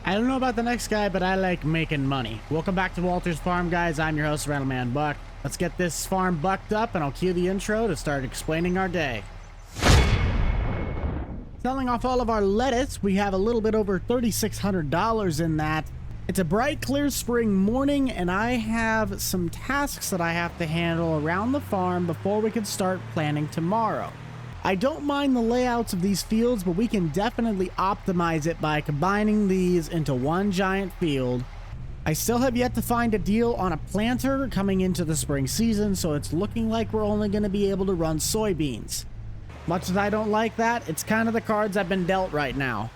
I don't know about the next guy, but I like making money. Welcome back to Walter's Farm, guys. I'm your host, Rattleman Buck. Let's get this farm bucked up, and I'll cue the intro to start explaining our day. Selling off all of our lettuce, we have a little bit over $3,600 in that. It's a bright, clear spring morning, and I have some tasks that I have to handle around the farm before we can start planting tomorrow. I don't mind the layouts of these fields, but we can definitely optimize it by combining these into one giant field. I still have yet to find a deal on a planter coming into the spring season, so it's looking like we're only going to be able to run soybeans. Much as I don't like that, it's kind of the cards I've been dealt right now.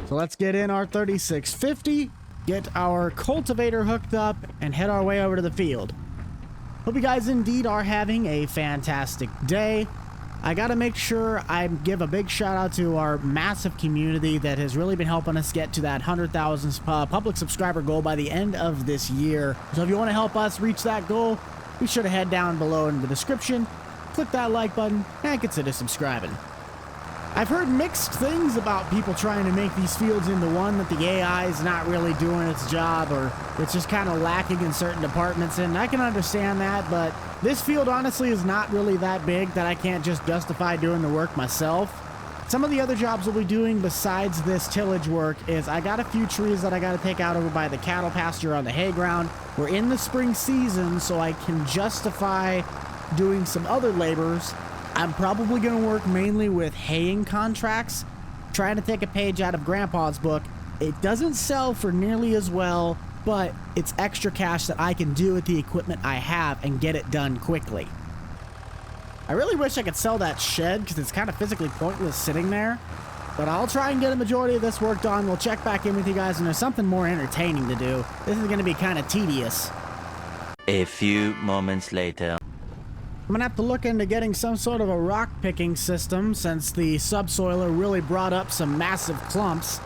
So let's get in our 3650, get our cultivator hooked up, and head our way over to the field. Hope you guys indeed are having a fantastic day. I gotta make sure I give a big shout out to our massive community that has really been helping us get to that 100,000 public subscriber goal by the end of this year. So if you want to help us reach that goal, be sure to head down below in the description, click that like button, and consider subscribing. I've heard mixed things about people trying to make these fields into one, that the AI is not really doing its job, or it's just kind of lacking in certain departments, and I can understand that, but this field honestly is not really that big that I can't just justify doing the work myself. Some of the other jobs we'll be doing besides this tillage work is I got a few trees that I got to take out over by the cattle pasture on the hay ground. We're in the spring season, so I can justify doing some other labors. I'm probably going to work mainly with haying contracts, trying to take a page out of Grandpa's book. It doesn't sell for nearly as well, but it's extra cash that I can do with the equipment I have and get it done quickly. I really wish I could sell that shed because it's kind of physically pointless sitting there, but I'll try and get a majority of this work done. We'll check back in with you guys, and there's something more entertaining to do. This is going to be kind of tedious. A few moments later. I'm gonna have to look into getting some sort of a rock picking system since the subsoiler really brought up some massive clumps.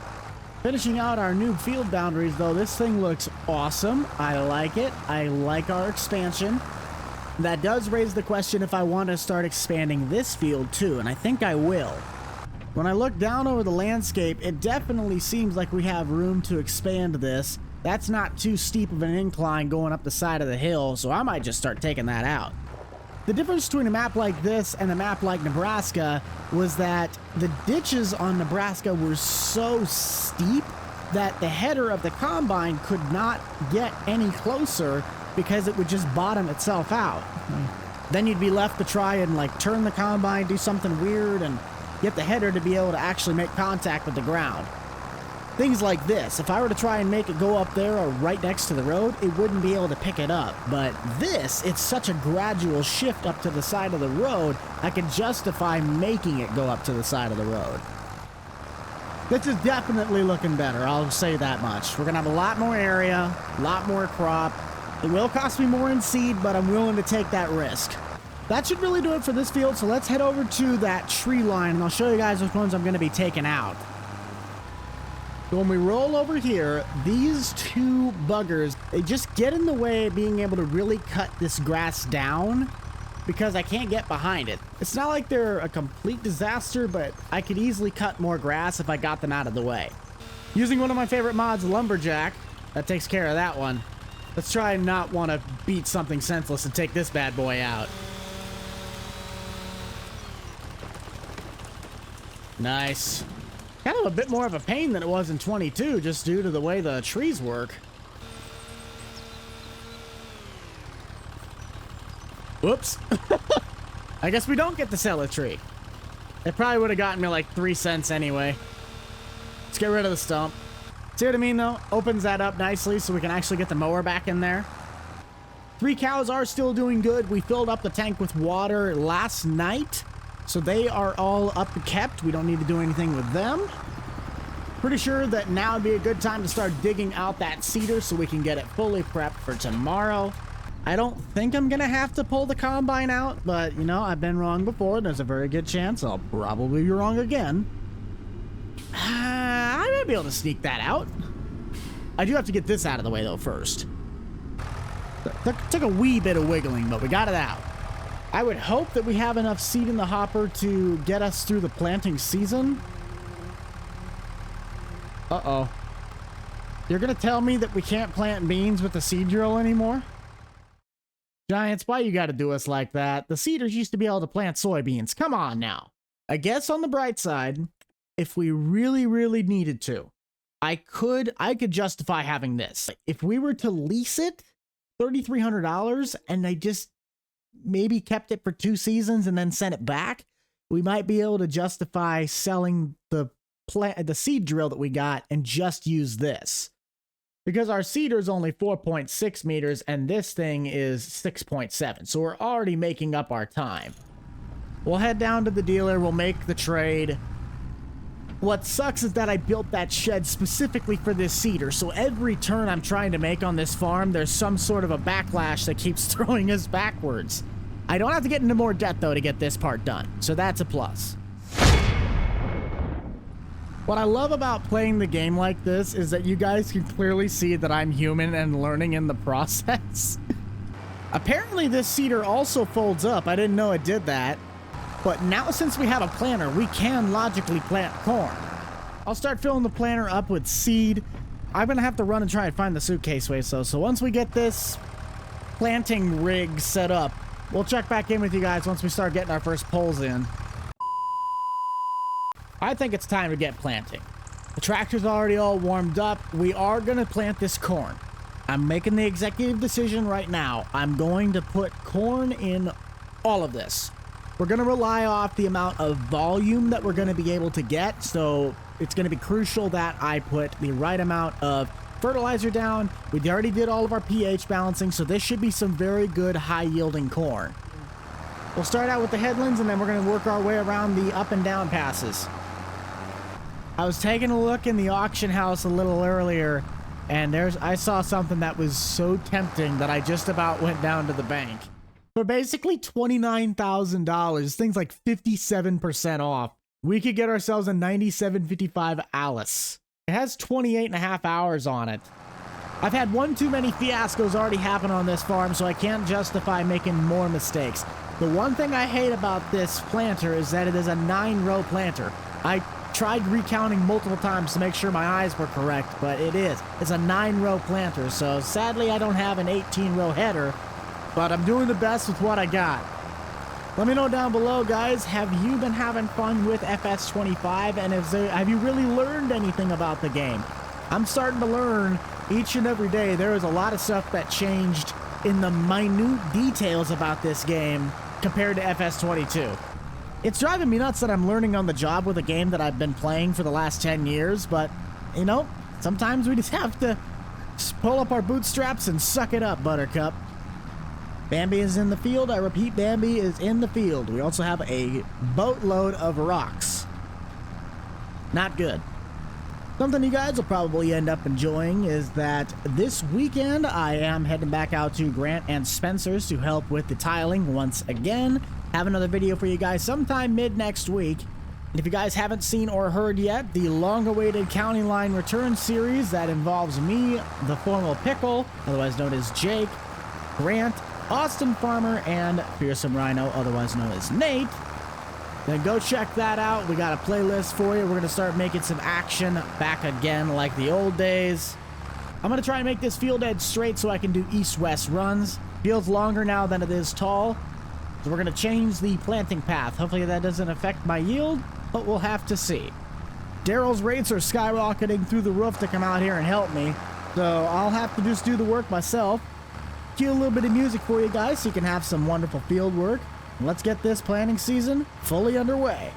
Finishing out our new field boundaries though, this thing looks awesome. I like it. I like our expansion. That does raise the question if I want to start expanding this field too, and I think I will. When I look down over the landscape, it definitely seems like we have room to expand this. That's not too steep of an incline going up the side of the hill, so I might just start taking that out. The difference between a map like this and a map like Nebraska was that the ditches on Nebraska were so steep that the header of the combine could not get any closer because it would just bottom itself out. Then you'd be left to try and like turn the combine, do something weird, and get the header to be able to actually make contact with the ground. Things like this, if I were to try and make it go up there or right next to the road, it wouldn't be able to pick it up. But this, it's such a gradual shift up to the side of the road, I can justify making it go up to the side of the road. This is definitely looking better, I'll say that much. We're gonna have a lot more area, a lot more crop. It will cost me more in seed, but I'm willing to take that risk. That should really do it for this field, so let's head over to that tree line, and I'll show you guys which ones I'm gonna be taking out. So when we roll over here, these two buggers, they just get in the way of being able to really cut this grass down because I can't get behind it. It's not like they're a complete disaster, but I could easily cut more grass if I got them out of the way. Using one of my favorite mods, Lumberjack, that takes care of that one. Let's try and not want to beat something senseless and take this bad boy out. Nice. Kind of a bit more of a pain than it was in 22, just due to the way the trees work. Whoops. I guess we don't get to sell a tree. It probably would have gotten me like 3 cents anyway. Let's get rid of the stump. See what I mean though? Opens that up nicely so we can actually get the mower back in there. 3 cows are still doing good. We filled up the tank with water last night, so they are all up and kept. We don't need to do anything with them. Pretty sure that now would be a good time to start digging out that cedar so we can get it fully prepped for tomorrow. I don't think I'm gonna have to pull the combine out, but you know, I've been wrong before. There's a very good chance I'll probably be wrong again. I might be able to sneak that out. I do have to get this out of the way though first. Took a wee bit of wiggling, but we got it out. I would hope that we have enough seed in the hopper to get us through the planting season. Uh-oh. You're gonna tell me that we can't plant beans with the seed drill anymore? Giants, why you gotta do us like that? The seeders used to be able to plant soybeans. Come on now. I guess on the bright side, if we really, really needed to, I could justify having this. If we were to lease it, $3,300, and I just maybe kept it for 2 seasons and then sent it back, we might be able to justify selling the seed drill that we got and just use this. Because our seeder is only 4.6 meters and this thing is 6.7. So we're already making up our time. We'll head down to the dealer. We'll make the trade. What sucks is that I built that shed specifically for this seeder. So every turn I'm trying to make on this farm, there's some sort of a backlash that keeps throwing us backwards. I don't have to get into more debt though to get this part done. So that's a plus. What I love about playing the game like this is that you guys can clearly see that I'm human and learning in the process. Apparently this seeder also folds up. I didn't know it did that. But now since we have a planter, we can logically plant corn. I'll start filling the planter up with seed. I'm going to have to run and try and find the suitcase waste though. So once we get this planting rig set up, we'll check back in with you guys once we start getting our first poles in. I think it's time to get planting. The tractor's already all warmed up. We are going to plant this corn. I'm making the executive decision right now. I'm going to put corn in all of this. We're going to rely off the amount of volume that we're going to be able to get. So it's going to be crucial that I put the right amount of fertilizer down. We already did all of our pH balancing. So this should be some very good high yielding corn. We'll start out with the headlands and then we're going to work our way around the up and down passes. I was taking a look in the auction house a little earlier, and I saw something that was so tempting that I just about went down to the bank. For basically $29,000, things like 57% off, we could get ourselves a 9755 Alice. It has 28.5 hours on it. I've had one too many fiascos already happen on this farm, so I can't justify making more mistakes. The one thing I hate about this planter is that it is a 9-row planter. I tried recounting multiple times to make sure my eyes were correct, but it's a 9-row planter, so sadly I don't have an 18-row header, but I'm doing the best with what I got. Let me know down below, guys, have you been having fun with FS25, and have you really learned anything about the game? I'm starting to learn each and every day. There is a lot of stuff that changed in the minute details about this game compared to FS22. It's driving me nuts that I'm learning on the job with a game that I've been playing for the last 10 years, but, you know, sometimes we just have to pull up our bootstraps and suck it up, Buttercup. Bambi is in the field. I repeat, Bambi is in the field. We also have a boatload of rocks. Not good. Something you guys will probably end up enjoying is that this weekend I am heading back out to Grant and Spencer's to help with the tiling once again. Have another video for you guys sometime mid next week. And if you guys haven't seen or heard yet, the long-awaited County Line Return series that involves me, the formal Pickle, otherwise known as Jake, Grant, Austin Farmer, and Fearsome Rhino, otherwise known as Nate, then go check that out. We got a playlist for you. We're going to start making some action back again like the old days. I'm going to try and make this field edge straight so I can do east-west runs. Field's longer now than it is tall. So we're going to change the planting path. Hopefully that doesn't affect my yield, but we'll have to see. Daryl's rates are skyrocketing through the roof to come out here and help me, so I'll have to just do the work myself. Cue a little bit of music for you guys so you can have some wonderful field work. And let's get this planting season fully underway.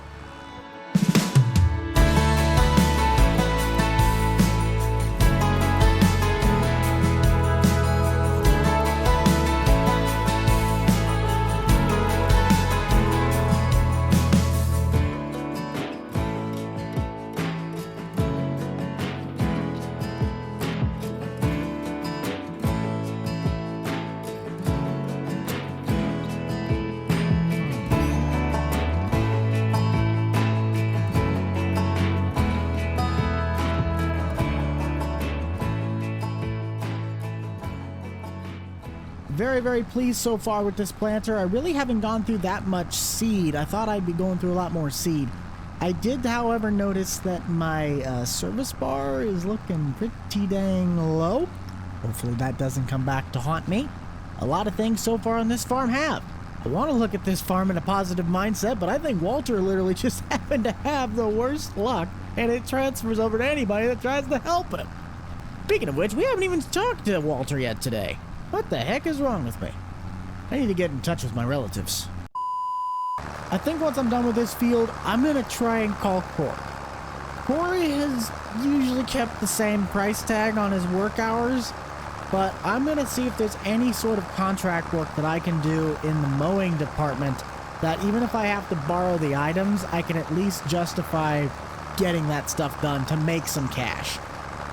Very, very pleased so far with this planter. I really haven't gone through that much seed. I thought I'd be going through a lot more seed. I did, however, notice that my service bar is looking pretty dang low. Hopefully that doesn't come back to haunt me. A lot of things so far on this farm have. I want to look at this farm in a positive mindset, but I think Walter literally just happened to have the worst luck, and it transfers over to anybody that tries to help him. Speaking of which, we haven't even talked to Walter yet today. What the heck is wrong with me? I need to get in touch with my relatives. I think once I'm done with this field, I'm going to try and call Corey. Corey has usually kept the same price tag on his work hours, but I'm going to see if there's any sort of contract work that I can do in the mowing department that even if I have to borrow the items, I can at least justify getting that stuff done to make some cash.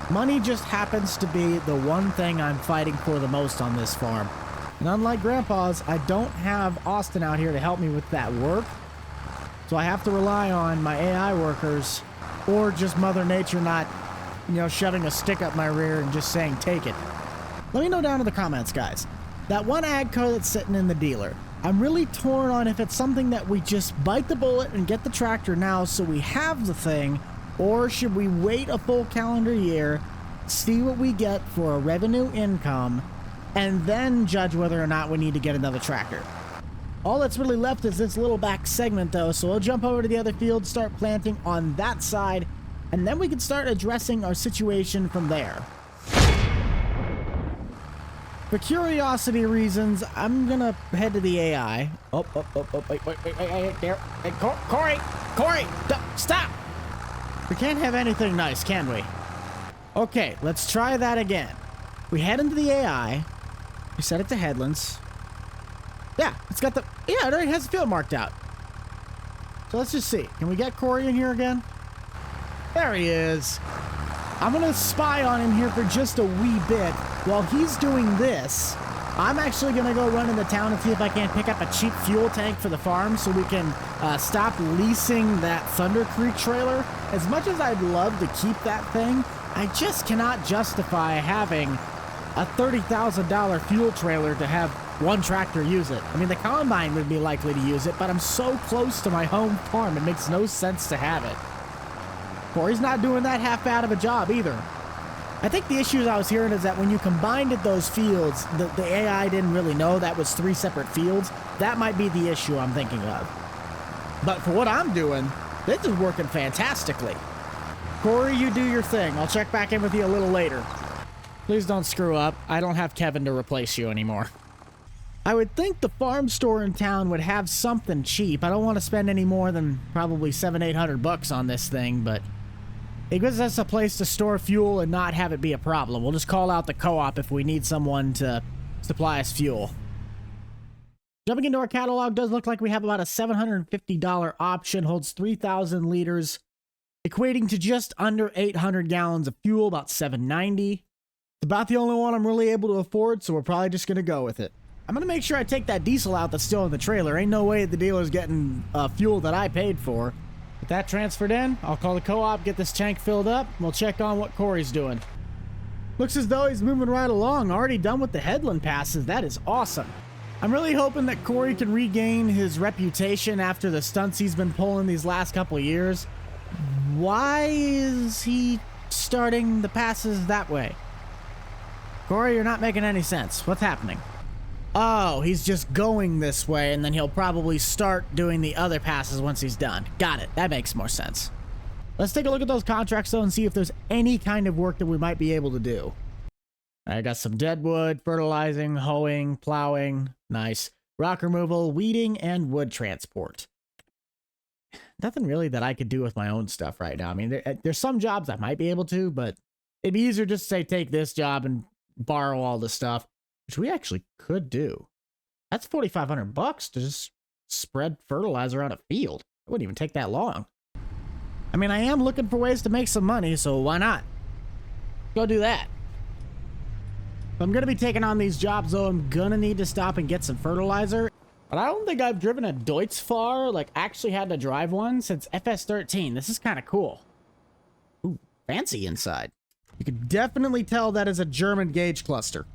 Money just happens to be the one thing I'm fighting for the most on this farm. And unlike Grandpa's, I don't have Austin out here to help me with that work. So I have to rely on my AI workers or just Mother Nature not, shoving a stick up my rear and just saying, take it. Let me know down in the comments, guys. That one ag car that's sitting in the dealer, I'm really torn on if it's something that we just bite the bullet and get the tractor now so we have the thing, or should we wait a full calendar year, see what we get for a revenue income, and then judge whether or not we need to get another tractor. All that's really left is this little back segment though, so we'll jump over to the other field, start planting on that side, and then we can start addressing our situation from there. For curiosity reasons, I'm gonna head to the AI. Wait, there. Hey, Corey, stop! We can't have anything nice, can we? Okay, let's try that again. We head into the AI. We set it to headlands. Yeah, it already has the field marked out. So let's just see. Can we get Corey in here again? There he is. I'm gonna spy on him here for just a wee bit. While he's doing this, I'm actually gonna go run into town and see if I can't pick up a cheap fuel tank for the farm so we can stop leasing that Thunder Creek trailer. As much as I'd love to keep that thing, I just cannot justify having a $30,000 fuel trailer to have one tractor use it. I mean, the combine would be likely to use it, but I'm so close to my home farm, it makes no sense to have it. Corey's not doing that half bad of a job either. I think the issues I was hearing is that when you combined those fields, the AI didn't really know that was 3 separate fields. That might be the issue I'm thinking of. But for what I'm doing, this is working fantastically. Corey, you do your thing. I'll check back in with you a little later. Please don't screw up. I don't have Kevin to replace you anymore. I would think the farm store in town would have something cheap. I don't want to spend any more than probably $700-800 on this thing, but it gives us a place to store fuel and not have it be a problem. We'll just call out the co-op if we need someone to supply us fuel. Jumping into our catalog, does look like we have about a $750 option, holds 3,000 liters, equating to just under 800 gallons of fuel, about $790. It's about the only one I'm really able to afford, so we're probably just going to go with it. I'm going to make sure I take that diesel out that's still in the trailer. Ain't no way the dealer's getting fuel that I paid for. With that transferred in, I'll call the co-op, get this tank filled up, and we'll check on what Corey's doing. Looks as though he's moving right along, already done with the headland passes. That is awesome. I'm really hoping that Corey can regain his reputation after the stunts he's been pulling these last couple of years. Why is he starting the passes that way? Corey, you're not making any sense. What's happening? Oh, he's just going this way, and then he'll probably start doing the other passes once he's done. Got it. That makes more sense. Let's take a look at those contracts, though, and see if there's any kind of work that we might be able to do. I got some deadwood, fertilizing, hoeing, plowing. Nice. Rock removal, weeding, and wood transport. Nothing really that I could do with my own stuff right now. I mean, there's some jobs I might be able to, but it'd be easier just to say take this job and borrow all the stuff, which we actually could do. That's $4,500 to just spread fertilizer on a field. It wouldn't even take that long. I mean, I am looking for ways to make some money, so why not? Go do that. If I'm going to be taking on these jobs, though, I'm going to need to stop and get some fertilizer. But I don't think I've driven a Deutz-Fahr, like actually had to drive one, since FS13. This is kind of cool. Ooh, fancy inside. You can definitely tell that is a German gauge cluster.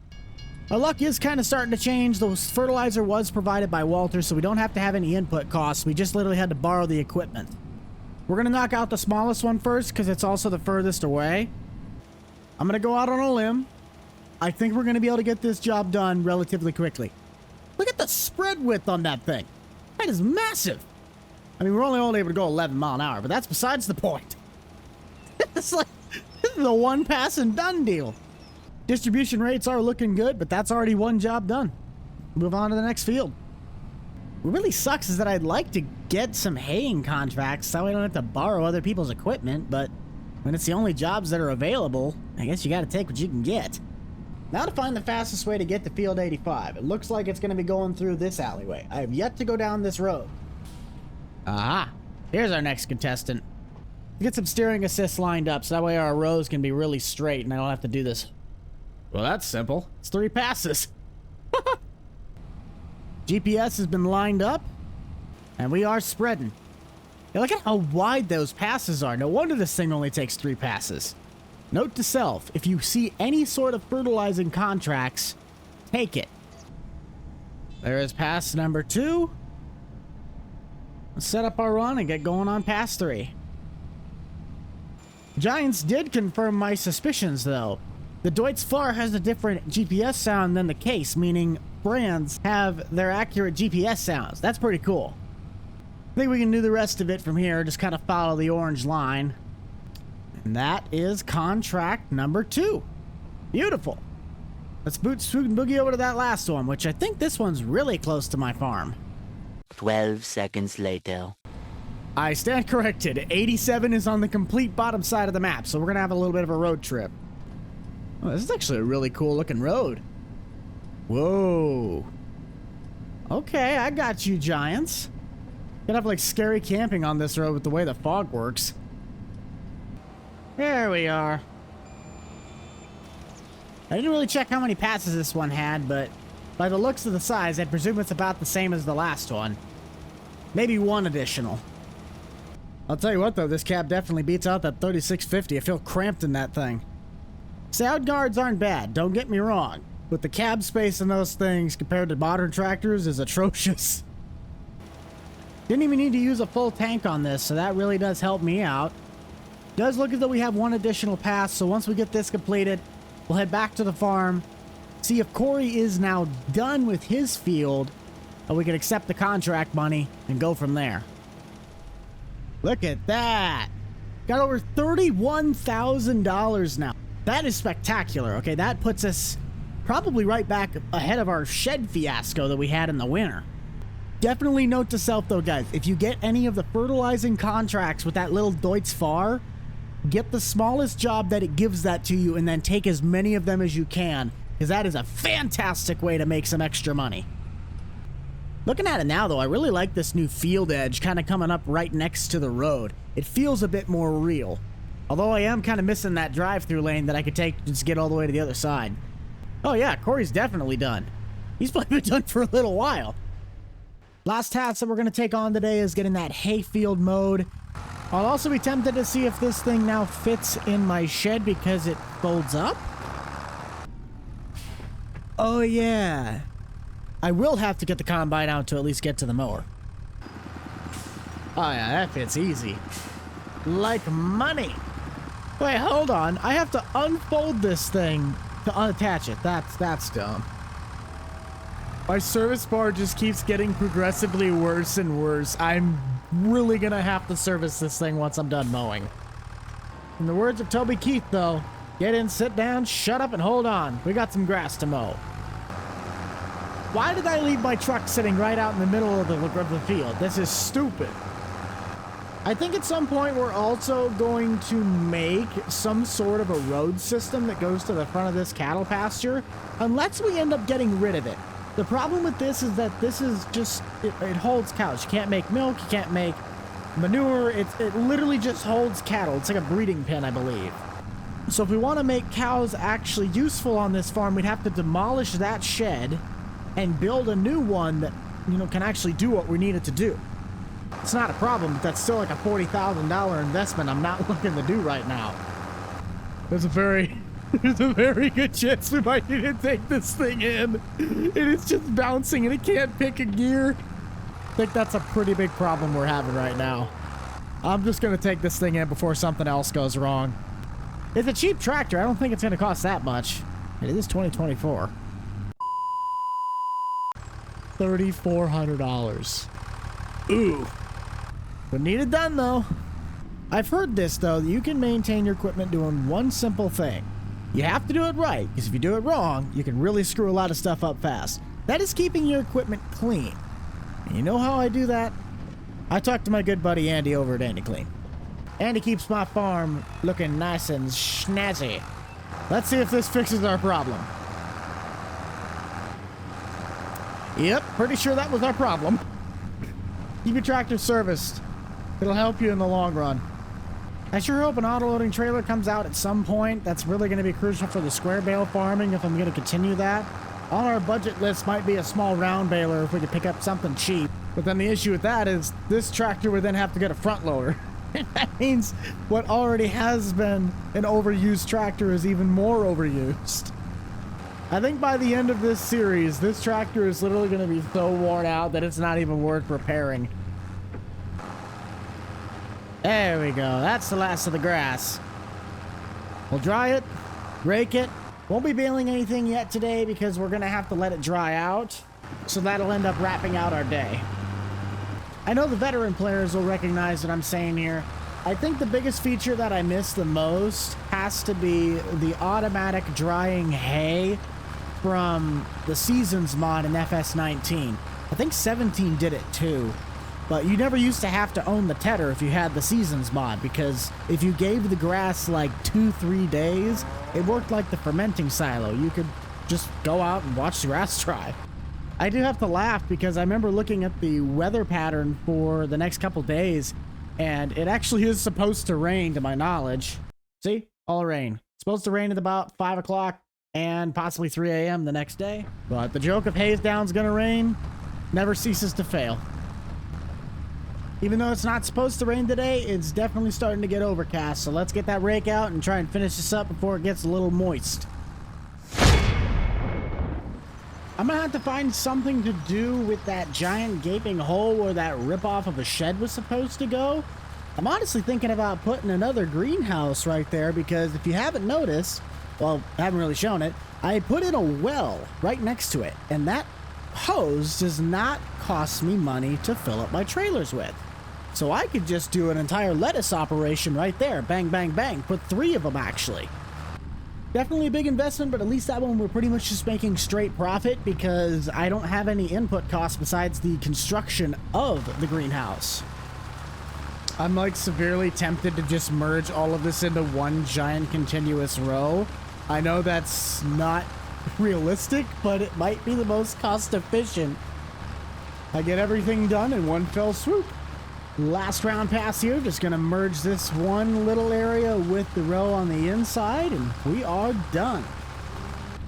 Our luck is kind of starting to change. The fertilizer was provided by Walter, so we don't have to have any input costs. We just literally had to borrow the equipment. We're going to knock out the smallest one first because it's also the furthest away. I'm going to go out on a limb. I think we're going to be able to get this job done relatively quickly. Look at the spread width on that thing. That is massive. I mean, we're only able to go 11 mile an hour, but that's besides the point. It's like, this is a one pass and done deal. Distribution rates are looking good, but that's already one job done. Move on to the next field. What really sucks is that I'd like to get some haying contracts so I don't have to borrow other people's equipment, but when it's the only jobs that are available, I guess you gotta take what you can get. Now to find the fastest way to get to field 85. It looks like it's gonna be going through this alleyway. I have yet to go down this road. Aha! Here's our next contestant. Get some steering assists lined up so that way our rows can be really straight and I don't have to do this. Well, that's simple. It's 3 passes. GPS has been lined up, and we are spreading. Hey, look at how wide those passes are. No wonder this thing only takes 3 passes. Note to self, if you see any sort of fertilizing contracts, take it. There is pass number 2. Let's set up our run and get going on pass 3. Giants did confirm my suspicions, though. The Deutz Fahr has a different GPS sound than the case, meaning brands have their accurate GPS sounds. That's pretty cool. I think we can do the rest of it from here, just kind of follow the orange line. And that is contract number 2. Beautiful. Let's boogie over to that last one, which I think this one's really close to my farm. 12 seconds later. I stand corrected. 87 is on the complete bottom side of the map, so we're going to have a little bit of a road trip. Oh, this is actually a really cool looking road. Whoa. Okay, I got you, Giants. Gonna have like scary camping on this road with the way the fog works. There we are. I didn't really check how many passes this one had, but by the looks of the size, I presume it's about the same as the last one. Maybe 1 additional. I'll tell you what though, this cab definitely beats out that 3650. I feel cramped in that thing. Sound guards aren't bad, don't get me wrong, but the cab space in those things compared to modern tractors is atrocious. Didn't even need to use a full tank on this, so that really does help me out. Does look as though we have 1 additional pass, so once we get this completed, we'll head back to the farm, see if Corey is now done with his field, and we can accept the contract money and go from there. Look at that! Got over $31,000 now. That is spectacular. Okay, that puts us probably right back ahead of our shed fiasco that we had in the winter. Definitely note to self though, guys, if you get any of the fertilizing contracts with that little Deutz Fahr, get the smallest job that it gives that to you and then take as many of them as you can, because that is a fantastic way to make some extra money. Looking at it now though, I really like this new field edge kind of coming up right next to the road. It feels a bit more real. Although I am kind of missing that drive-through lane that I could take to just get all the way to the other side. Oh yeah, Corey's definitely done. He's probably been done for a little while. Last task that we're going to take on today is getting that hayfield mode. I'll also be tempted to see if this thing now fits in my shed because it folds up. Oh yeah. I will have to get the combine out to at least get to the mower. Oh yeah, that fits easy. Like money. Wait, hold on. I have to unfold this thing to unattach it. That's dumb. My service bar just keeps getting progressively worse and worse. I'm really gonna have to service this thing once I'm done mowing. In the words of Toby Keith, though, get in, sit down, shut up, and hold on. We got some grass to mow. Why did I leave my truck sitting right out in the middle of the field? This is stupid. I think at some point we're also going to make some sort of a road system that goes to the front of this cattle pasture, unless we end up getting rid of it. The problem with this is that this is just, it holds cows. You can't make milk, you can't make manure, it literally just holds cattle. It's like a breeding pen, I believe. So if we want to make cows actually useful on this farm, we'd have to demolish that shed and build a new one that, you know, can actually do what we need it to do. It's not a problem, but that's still like a $40,000 investment I'm not looking to do right now. There's a very good chance we might need to take this thing in. It is just bouncing and it can't pick a gear. I think that's a pretty big problem we're having right now. I'm just going to take this thing in before something else goes wrong. It's a cheap tractor. I don't think it's going to cost that much. It is 2024. $3,400. Ooh. But need it done, though. I've heard this, though, that you can maintain your equipment doing one simple thing. You have to do it right, because if you do it wrong, you can really screw a lot of stuff up fast. That is keeping your equipment clean. And you know how I do that? I talked to my good buddy Andy over at Andy Clean. Andy keeps my farm looking nice and snazzy. Let's see if this fixes our problem. Yep, pretty sure that was our problem. Keep your tractor serviced. It'll help you in the long run. I sure hope an auto-loading trailer comes out at some point. That's really going to be crucial for the square bale farming if I'm going to continue that. On our budget list might be a small round baler if we could pick up something cheap. But then the issue with that is this tractor would then have to get a front loader. That means what already has been an overused tractor is even more overused. I think by the end of this series, this tractor is literally going to be so worn out that it's not even worth repairing. There we go. That's the last of the grass. We'll dry it, rake it. Won't be baling anything yet today because we're going to have to let it dry out. So that'll end up wrapping out our day. I know the veteran players will recognize what I'm saying here. I think the biggest feature that I miss the most has to be the automatic drying hay from the Seasons mod in FS19. I think 17 did it too. But you never used to have to own the tedder if you had the Seasons mod, because if you gave the grass like 2-3 days, it worked like the fermenting silo. You could just go out and watch the grass dry. I do have to laugh because I remember looking at the weather pattern for the next couple days, and it actually is supposed to rain to my knowledge. See? All rain. It's supposed to rain at about 5 o'clock and possibly 3 a.m. the next day. But the joke of Hayesdown's gonna rain never ceases to fail. Even though it's not supposed to rain today, it's definitely starting to get overcast. So let's get that rake out and try and finish this up before it gets a little moist. I'm gonna have to find something to do with that giant gaping hole where that ripoff of a shed was supposed to go. I'm honestly thinking about putting another greenhouse right there because if you haven't noticed, well, I haven't really shown it, I put in a well right next to it, and that hose does not cost me money to fill up my trailers with. So I could just do an entire lettuce operation right there. Bang, bang, bang. Put 3 of them, actually. Definitely a big investment, but at least that one we're pretty much just making straight profit because I don't have any input costs besides the construction of the greenhouse. I'm like severely tempted to just merge all of this into one giant continuous row. I know that's not realistic, but it might be the most cost efficient. I get everything done in one fell swoop. Last round pass here, just gonna merge this one little area with the row on the inside, and we are done.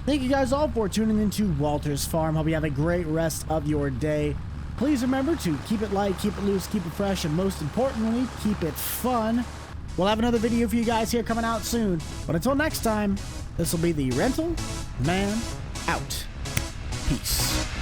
Thank you guys all for tuning into Walter's Farm. Hope you have a great rest of your day. Please remember to keep it light, keep it loose, keep it fresh, and most importantly, keep it fun. We'll have another video for you guys here coming out soon. But until next time, this will be the Rental Man out. Peace.